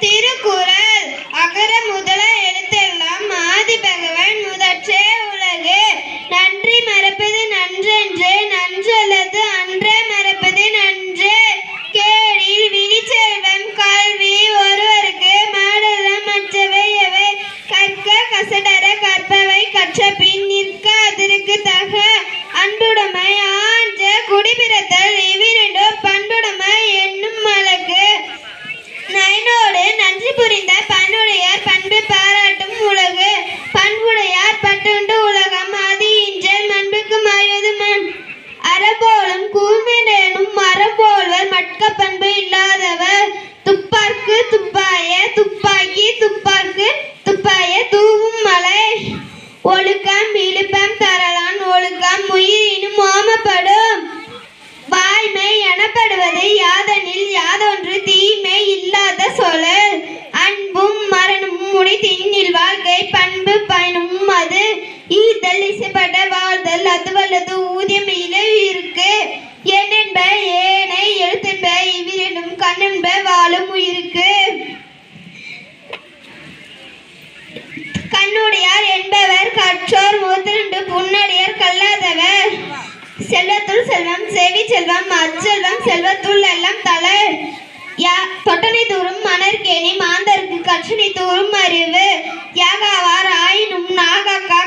திருக்குறள். அகர முதல எழுத்தெல்லாம் ஆதி பகவன் முதற்றே உலகு. நன்றி மறப்பது நன்றென்று, நன்றல்லது அன்றே மறப்பது நன்று. கேடில் விழிச்செல்வம் கல்வி ஒருவருக்கு மாடெல்லாம் மற்றவை எவை. கற்க கசடர கற்பவை கற்றபின் நிற்க அதற்கு தக. அன்புடைமை ஆன்ற குடிபிறத்தல் இவ்விரண்டும் பண்புடைமை என்னும் அழகு. நயனோடு நன்றி புரிந்த பண்புடையார் பண்பு பாராட்டும் உலகு. பண்புடையார் பட்டுண்டு உலகம் அது இன்றல் மண்புக்கு மாய்வது மண். அறபோலும் கூர்மையனும் மரபோல்வர் மட்க பண்பு இல்லாதவர். துப்பார்க்கு துப்பாய துப்பாக்கி துப்பார்க்கு துப்பாய தூவும் மலை. ஒழுக்கம் இழுப்பம் தரலான் ஒழுக்கம் உயிரினும் ஓமப்படும். வாய்மை எனப்படுவது யாதனில் யாதொன்று தீமை இல்லாத சொலல். அன்பும் மரணமும் முடி திண்ணில் வாழ்க்கை பண்பு பயனும் அது. ஈதல் இசைப்பட வாழ்தல் அதுவல்லது ஊதியம் இருக்கு. ஏனென்ப ஏனை எழுத்தென்ப இவ்விரண்டும் கண்ணென்ப வாழும் உயிருக்கு. கண்ணுடையார் என்பவர் கற்றோர் முதலின்று புன்னடையர் கல்லாதவர். செல்வத்துள் செல்வம் செவி செல்வம் அச்செல்வம் செல்வத்துள் எல்லாம் தலை. தொட்டனை தூரும் மணற்கேணி மாந்தருக்கு கற்றனை தூரும் அறிவு. யாகாவார் ஆயினும் நாகாக்கா